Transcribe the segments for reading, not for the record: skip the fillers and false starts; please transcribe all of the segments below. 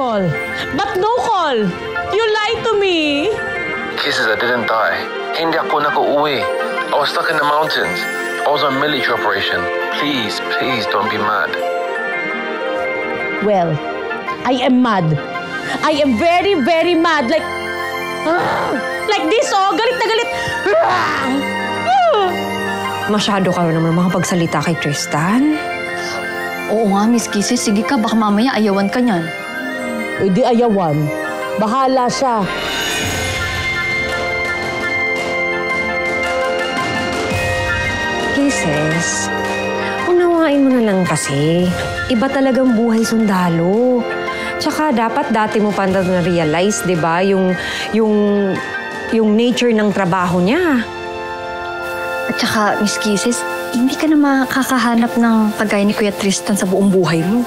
call. But no call. You lied to me. Kisses, I didn't die. Hindi ako nakauwi. I was stuck in the mountains. I was on a military operation. Please, please don't be mad. Well, I am mad. I am very, very mad. Like this, oh. Galit na galit. Masyado ka naman makapagsalita kay Tristan. Oo nga, Miss Kisses. Sige ka, baka mamaya ayawan ka niyan. Eh di ayawan. Bahala siya. Kisses, unawain mo na lang kasi. Iba talagang buhay sundalo. Tsaka dapat dati mo pa na-realize, di ba? Yung nature ng trabaho niya. At saka, Miss Kisses, hindi ka na makakahanap ng kagaya ni Kuya Tristan sa buong buhay mo.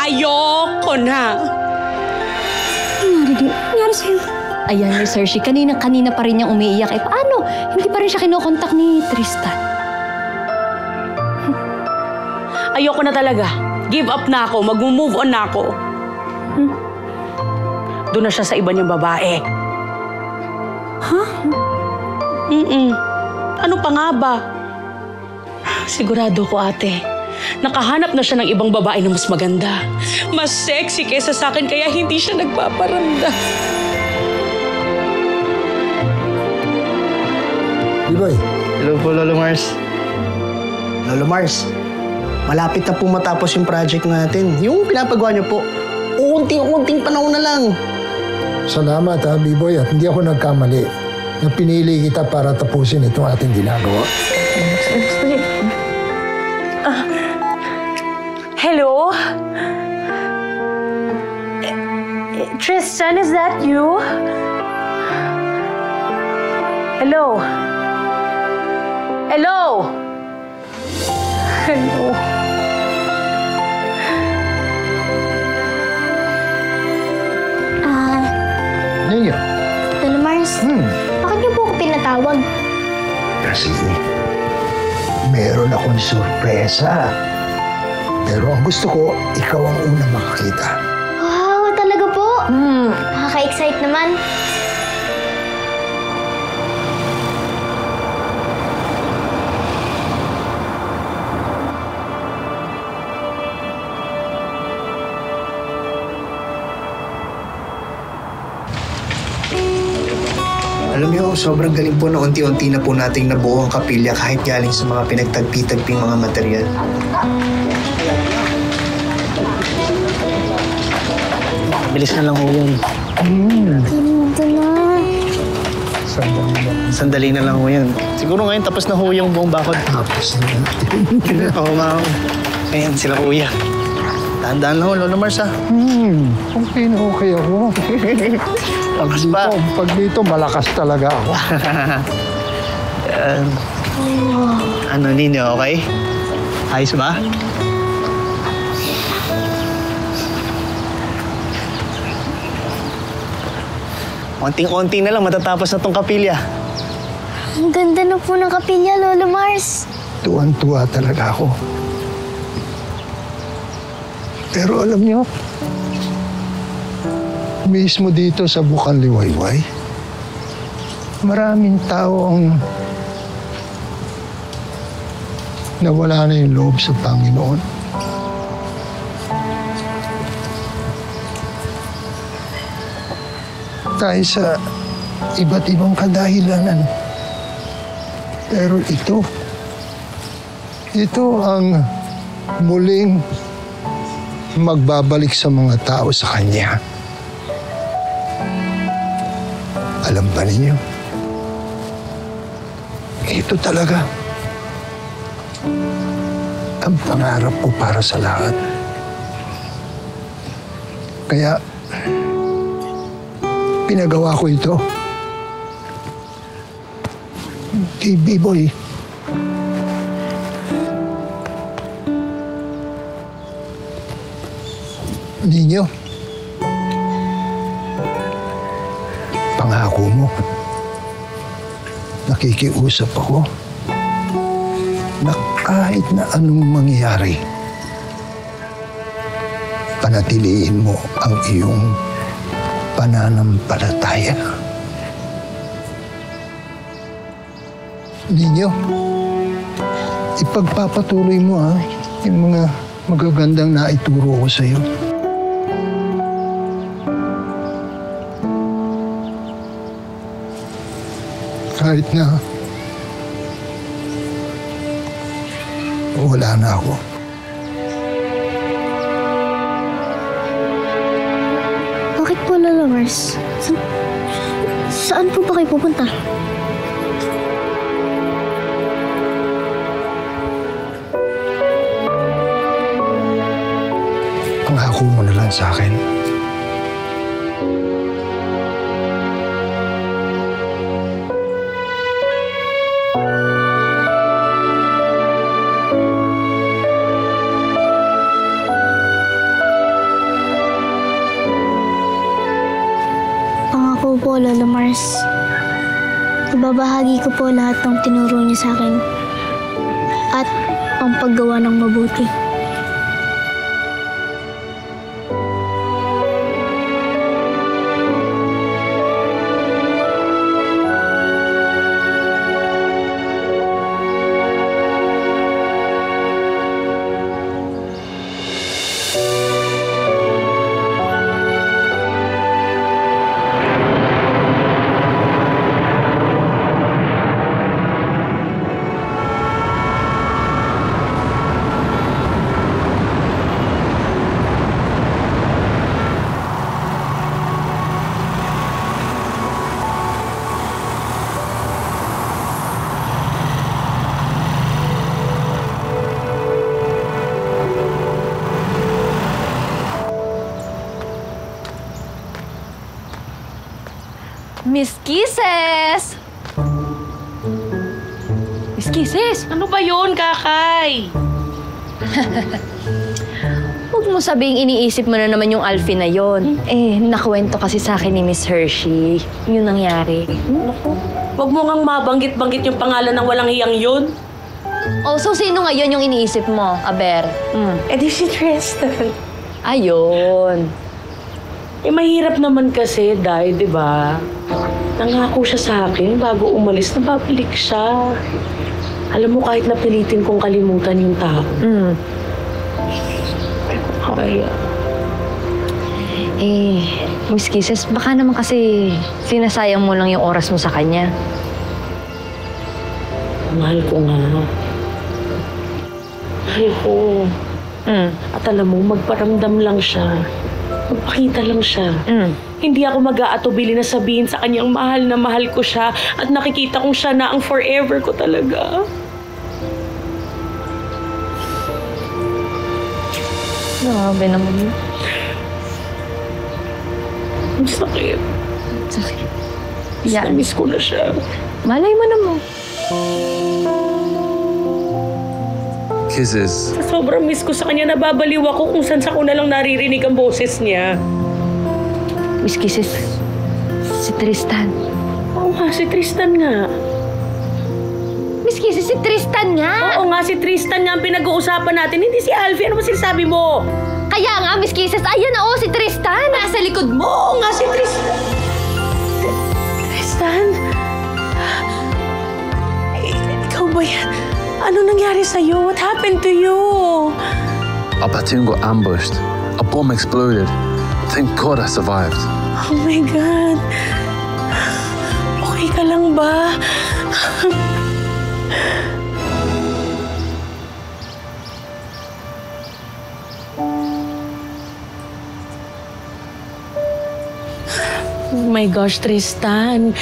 Ayoko na. Nangyari sa'yo? Ayan, Miss Hershey, kanina pa rin niyang umiiyak. Eh, paano? Hindi pa rin siya kinokontak ni Tristan. Ayoko na talaga. Give up na ako. Mag-move on na ako. Doon na siya sa iba niyang babae. Huh? Ano pa nga ba? Sigurado ko, ate. Nakahanap na siya ng ibang babae na mas maganda. Mas sexy kaysa sa akin, kaya hindi siya nagpaparamdam. Biboy. Hello po, Lolo Mars. Lolo Mars, malapit na po matapos yung project natin. Yung pinapagawa niyo po, unting-unting panahon na lang. Salamat ha, B-Boy, at hindi ako nagkamali na pinili kita para tapusin itong ating ginagawa. Hello? Tristan, is that you? Hello? Hello? Hello? Ninyo? Lolo Mars, bakit niyo po ako pinatawag? Kasi meron akong sorpresa. Pero ang gusto ko, ikaw ang unang makakita. Wow, talaga po? Nakaka-excite naman. Alam niyo, sobrang galing po na unti-unti na po nating nabuo ang kapilya kahit galing sa mga pinagtagpi-tagping mga material. Bilis na lang ho yun. Ganda na. Sandali na lang ho yan. Siguro ngayon tapos na ho yung buong bakod. Tapos na yan. Oo, ma'am. Ayan, sila kuya. Tandaan na ho, Lolo Mars, ha? Okay na okay ako. Pag dito, malakas talaga ako. Ano, Nino, okay? Ayos ba? Konting-konti na lang matatapos na tong kapilya. Ang ganda na po ng kapilya, Lolo Mars. Tuwan-tuwa talaga ako. Pero alam niyo, mismo dito sa Bukang Liwayway, maraming tao ang nawala na yung loob sa Panginoon. Dahil sa iba't ibang kadahilanan. Pero ito ang muling magbabalik sa mga tao sa Kanya. Alam ba ninyo? Ito talaga ang pangarap ko para sa lahat. Kaya pinagawa ko ito. Kay B-Boy. Ninyo. Pangako mo. Nakikiusap ako na kahit na anong mangyari, panatiliin mo ang iyong pananampalataya. Ninyo, ipagpapatuloy mo yung mga magagandang naituro ko sa iyo. Kahit na wala na ako. Bakit po, Lola Mars? Saan po ba kayo pupunta? Pangako mo na lang sa akin. Pangako po, Lola Mars. Ibabahagi ko po lahat ng tinuro niyo sa akin. At ang paggawa ng mabuti. Miss Kisses! Miss Kisses! Ano ba yun, Kakay? Huwag mo sabihing iniisip mo na naman yung Alfie na yon. Nakwento kasi sa akin ni Miss Hershey. Yun nangyari. Huwag mo ngang mabanggit-banggit yung pangalan ng walang hiyang yun. Oh, so sino ngayon yung iniisip mo, Aber? Di si Tristan. Ayun. Mahirap naman kasi, Day, di ba? Nangako siya sa akin bago umalis na babalik siya. Alam mo, kahit napilitin kong kalimutan yung tao. Kaya. Miss Kisses, baka naman kasi sinasayang mo lang yung oras mo sa kanya. Mahal ko nga. Mahal ko. At alam mo, magparamdam lang siya. Magpakita lang siya. Hindi ako mag-aatubili na sabihin sa kanyang mahal na mahal ko siya at nakikita kong siya na ang forever ko talaga. Grabe naman yun. Ang sakit. Sakit. Miss ko na siya. Malay mo naman. Kisses. Sa sobrang miss ko sa kanya, nababaliw ako kung saan sa ko na lang naririnig ang boses niya. Miss Kisses, si Tristan. Oo nga, si Tristan nga. Miss Kisses, si Tristan nga! Oo nga, si Tristan nga ang pinag-uusapan natin, hindi si Alfie. Ano ba sinasabi mo? Kaya nga, Miss Kisses, ayan na si Tristan! Nasa likod mo! Oo nga, si Tristan. Tristan? Ikaw ba yan? Ano nangyari sa'yo? What happened to you? Our platoon got ambushed. A bomb exploded. Thank God I survived. Oh my God. Okay ka lang ba? Oh my gosh, Tristan.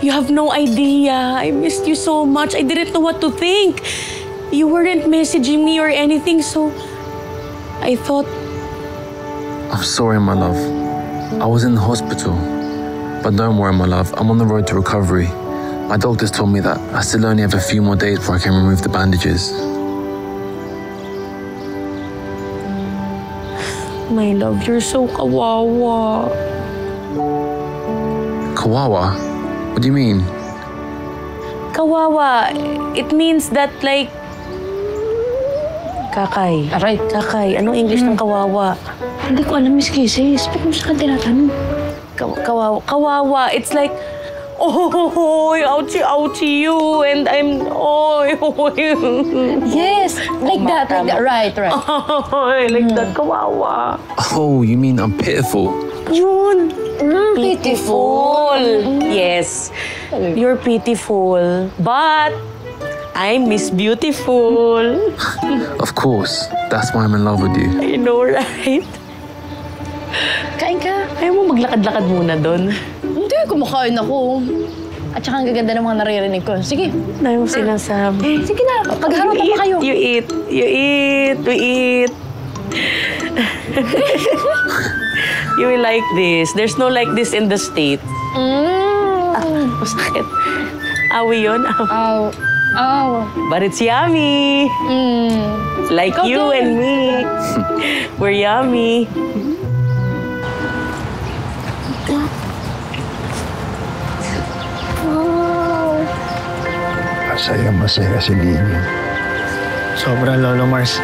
You have no idea. I missed you so much. I didn't know what to think. You weren't messaging me or anything, so I thought... I'm sorry, my love. I was in the hospital. But don't worry, my love. I'm on the road to recovery. My doctors told me that I still only have a few more days before I can remove the bandages. My love, you're so kawawa. Kawawa? What do you mean? Kawawa, it means that like, Kakay. Aray. Kakay. Anong English ng kawawa? Hindi ko alam, Miss Kisses. Ba't mo sa akin tinatanong? Kawawa. Kawawa. It's like, oh, ouchie, ouchie you. And I'm, oh, Yes, like that. Right. like that. Kawawa. Oh, you mean I'm pitiful? Yun. Pitiful. Yes. You're pitiful. But, I'm Miss Beautiful. Of course. That's why I'm in love with you. I know, right? Kain ka. Ayaw mo maglakad-lakad muna doon. Hindi, kumakain ako. At saka ang gaganda ng mga naririnig ko. Sige. Ayaw mo sinasabi. Sige na, pagharapan pa kayo. You eat. We eat. You will like this. There's no like this in the States. Masakit. Awi yun? Ow. But it's yummy. Like you and me. We're yummy. Masaya si Lini. Sobra, Lolo Mars.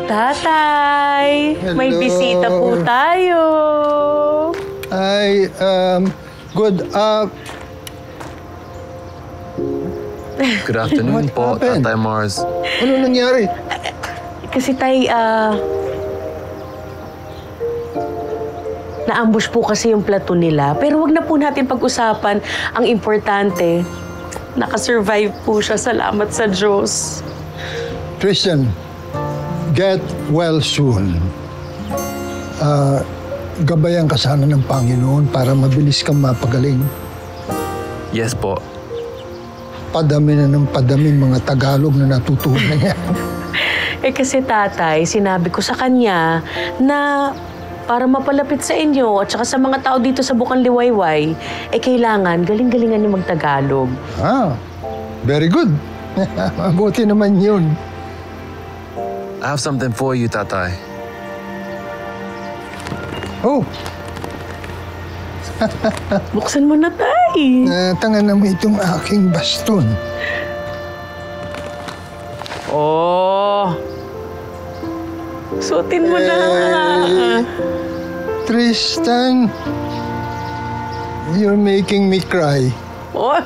Tatay, may Hello. bisita po tayo. Ay, good. Good afternoon What po, happened? Tatay Mars. Ano nangyari? Kasi tay, na-ambush po kasi yung platoon nila. Pero wag na po natin pag-usapan. Ang importante, nakasurvive po siya. Salamat sa Diyos. Tristan, get well soon. Gabayan ka sana ng Panginoon para mabilis kang mapagaling. Yes po. Padami na ng padami mga Tagalog na natutunan niya. Kasi tatay, sinabi ko sa kanya na para mapalapit sa inyo at saka sa mga tao dito sa Bukang Liwayway, kailangan galing-galingan niyo mag-Tagalog. Very good. Mabuti naman yun. I have something for you, Tatay. Oh, Buksan mo na, tay. tangan mo itong aking baston. Oh. Suotin mo na. Tristan, you're making me cry. Oh.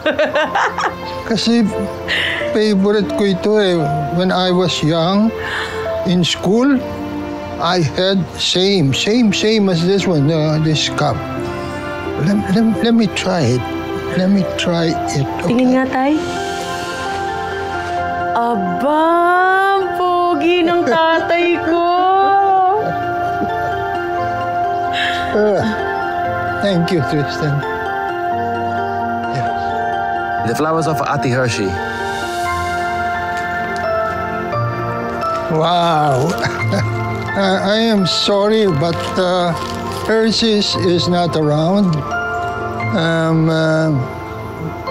Kasi favorite ko ito eh. When I was young, in school, I had same as this one, this cup. Let me try it. Let me try it. Tingin nga, tay. Aba, ang pogi ng tatay ko. Thank you, Tristan. The flowers are for Ate Hershey. Wow. I am sorry, but Hershey's is not around.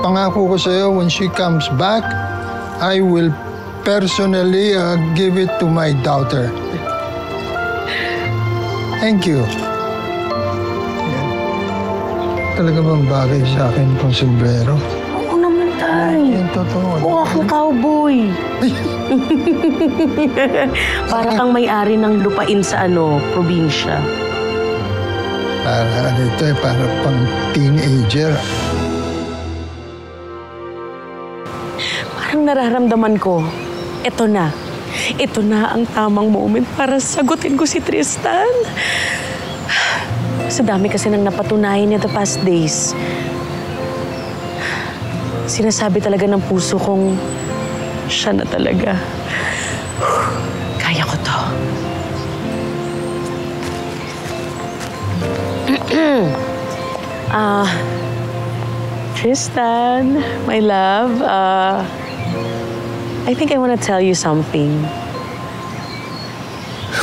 Pangako ko sa'yo, when she comes back, I will personally give it to my daughter. Thank you. Yan. Talaga bang bagay sa akin itong sombrero? Oo naman, tay. Yan, totoo. Oo, akong cowboy. Para kang may-ari ng lupain sa probinsya. Para ito para pang teenager. Parang nararamdaman ko, ito na ang tamang moment para sagutin ko si Tristan. Sa dami kasi nang napatunayan niya the past days. Sinasabi talaga ng puso kong siya na talaga. Kaya ko to. Tristan, my love, I think I want to tell you something.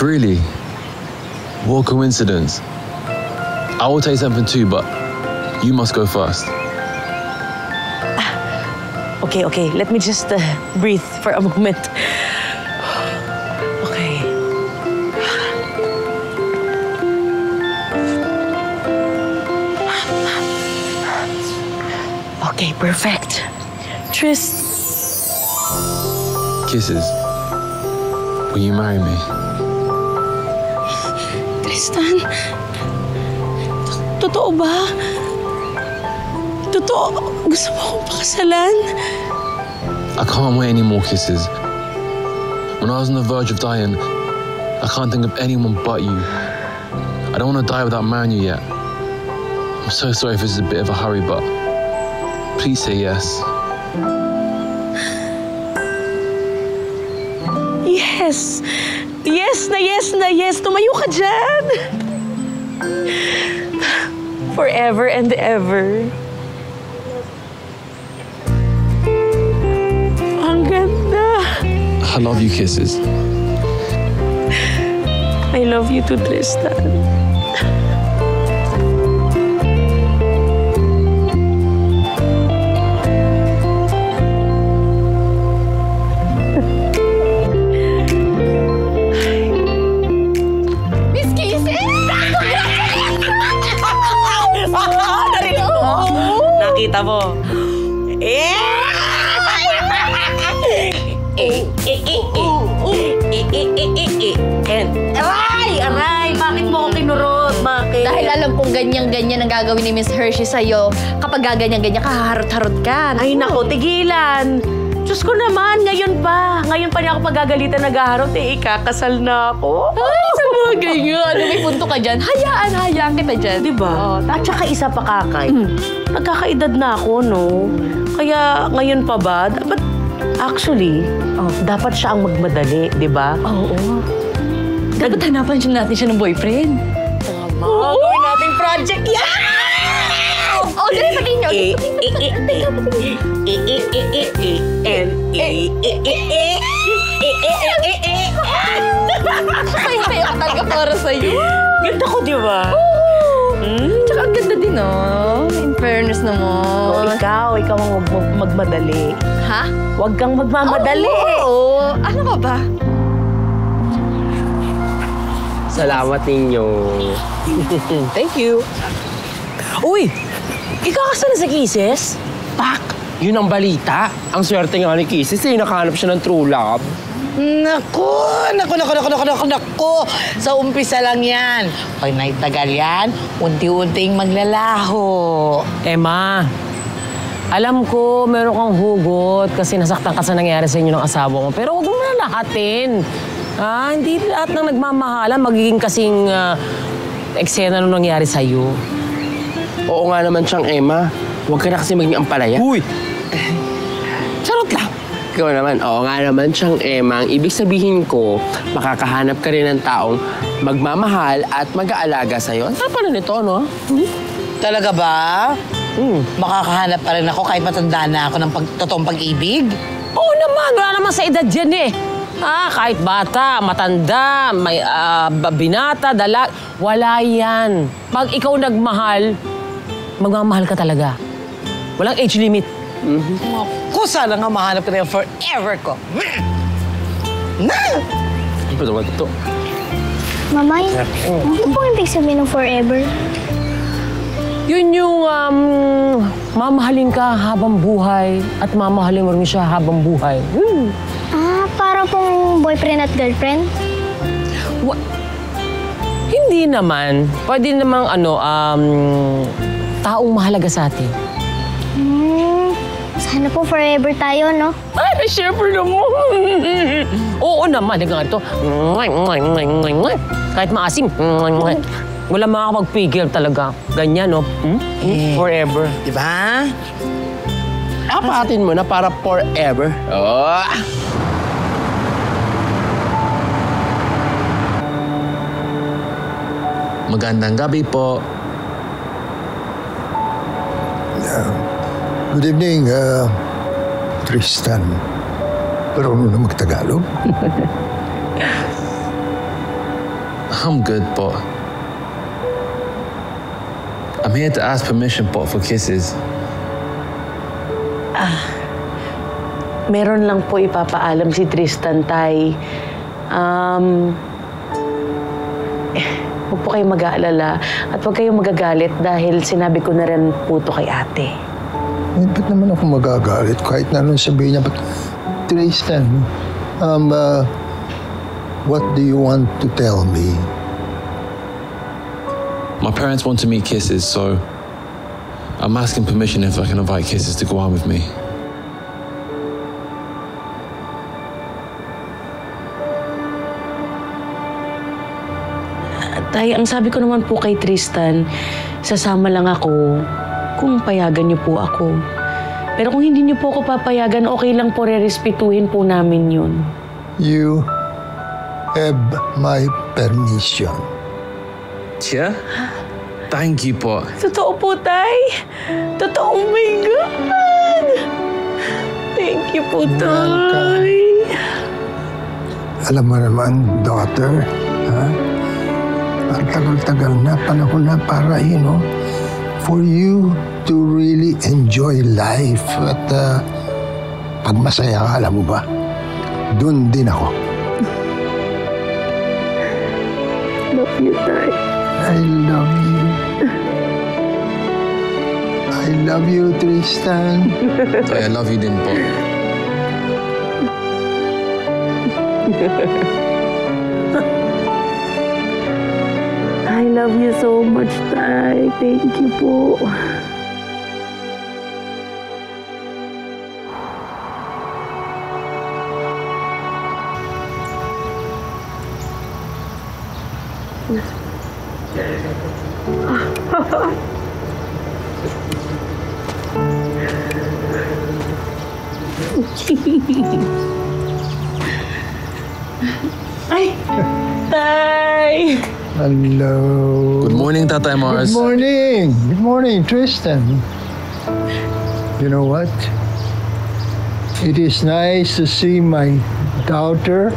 Really? What coincidence? I will tell you something too, but you must go first. Okay. Let me just breathe for a moment. Okay. Okay, perfect. Tris, Kisses. Will you marry me? Tristan. Totoo ba? Totoo? Gusto mo akong pakasalan? I can't wait any more kisses. When I was on the verge of dying, I can't think of anyone but you. I don't want to die without marrying you yet. I'm so sorry if this is a bit of a hurry, but please say yes. Yes! Yes! Tumayo ka dyan! Forever and ever. Ang ganda! I love you, Kisses. I love you too, Tristan. Nakita mo. Aray! Bakit mo ako kinurot? Bakit? Dahil alam kong ganyan-ganyan ang gagawin ni Miss Hershey sa'yo. Kapag gaganyan-ganyan ka, haharot-harot ka. Ay, nako, tigilan. Diyos ko naman, ngayon pa niya ako pagagalitan nag-aharot, ikakasal na ako. Ay, sa mga ganyan. Ano, may punto ka dyan? Hayaan kita dyan. Diba? At saka isa pa, Kakay. Nagkakaedad na ako, no? Kaya ngayon pa ba? But actually, dapat siya ang magmadali, di ba? Oo. Dapat hanapan natin siya ng boyfriend. Tama. Gawin nating project yan! Oh, dali sa inyo. Kaya ka talaga para sa'yo. Ganda ko, di ba? Tsaka ang ganda din, no? In fairness naman. Ikaw ang magmadali. Ha? Huwag kang magmamadali. Oo. Ano ka ba? Salamat ninyo. Thank you. Uy! Ikakasal na sa Kisses? Pak! Yun ang balita. Ang swerte nga ni Kisses nakahanap siya ng true love. Naku! Sa umpisa lang yan. Pag naitagal yan, unti-unting maglalaho. Emma, alam ko meron kang hugot kasi nasaktan ka sa nangyari sa inyo ng asawa mo. Pero huwag mo na lahatin. Hindi lahat ng nagmamahalan magiging kasing eksena nung nangyari sa'yo. Oo nga naman siyang Emma. Huwag ka na kasi maging ampalaya. Uy! Charot lang. Ikaw naman, oo nga naman siyang Emma. Ang ibig sabihin ko, makakahanap ka rin ng taong magmamahal at mag-aalaga sa'yo. Ang tapa na nito, no? Talaga ba? Makakahanap pa rin ako kahit matanda na ako ng totoong pag-ibig? Oo naman, wala naman sa edad yan eh. Kahit bata, matanda, may binata, dalag, wala yan. Pag ikaw nagmahal, magmamahal ka talaga. Walang age limit. Kung sana nga mahanap ka na yung forever ko. Na! Ano ba naman ito? Mamay, ano pong ibig sabihin ng forever? Yun yung mamahalin ka habang buhay at mamahalin mo rin siya habang buhay. Para pong boyfriend at girlfriend? Hindi naman. Pwede namang taong mahalaga sa atin. Sana po forever tayo, no? Ay, syempre naman. Oo naman. Hanggang ito. Kahit maasim. Wala makakapagpigil talaga. Ganyan, no? Forever. Diba? Apatin mo na para forever. Oh! Magandang gabi po. Good evening, Tristan. Pero ano na magtagalog? I'm good po. I'm here to ask permission po for kisses. Meron lang po ipapaalam si Tristan, Tay. Huwag po kayong mag-aalala at huwag kayong magagalit dahil sinabi ko na rin po to kay ate. Ba't naman ako magagalit kahit na anong sabihin niya? But Tristan, what do you want to tell me? My parents want to meet Kisses, so I'm asking permission if I can invite Kisses to go out with me. Tay, ang sabi ko naman po kay Tristan, sasama lang ako kung payagan niyo po ako. Pero kung hindi niyo po ako papayagan, okay lang po, rerespetuhin po namin yun. You have my permission. Yeah? Thank you po. Totoo po, Tay. Totoo, oh my God. Thank you po, Tay. Alam mo naman, daughter, ha? Ang tagal-tagal na, panahon na para, for you to really enjoy life. At pag masaya ka, alam mo ba, dun din ako. Love you, Tay. I love you. I love you, Tristan. I love you din po. I love you so much, Tay. Thank you po. Ay! Tay! Hello. Good morning, Tatay Mars. Good morning. Good morning, Tristan. You know what? It is nice to see my daughter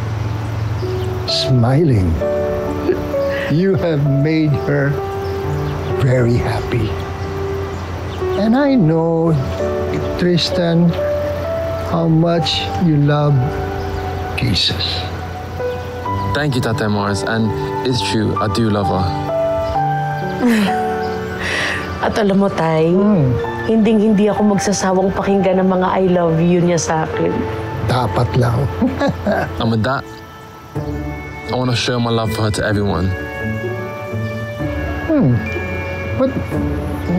smiling. You have made her very happy. And I know, Tristan, how much you love Jesus. Thank you, Tatay Mars. And it's true, I do love her. At alam mo, Tay, hinding-hindi ako magsasawang pakinggan ng mga I love you niya sa akin. Dapat lang. And with that, I want to show my love for her to everyone.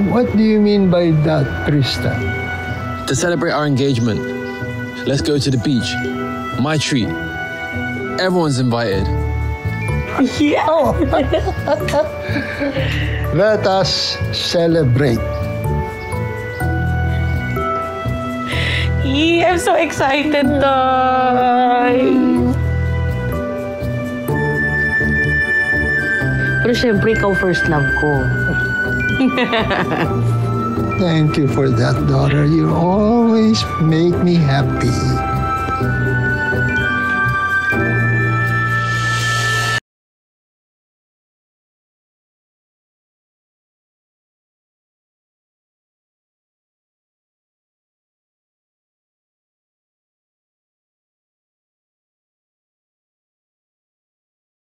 What do you mean by that, Tristan? To celebrate our engagement, let's go to the beach. My treat. Everyone's invited. Yeah! Oh. Let us celebrate. Yeah, I'm so excited, Tay! Pero syempre, ikaw first love ko. Thank you for that, daughter. You always make me happy.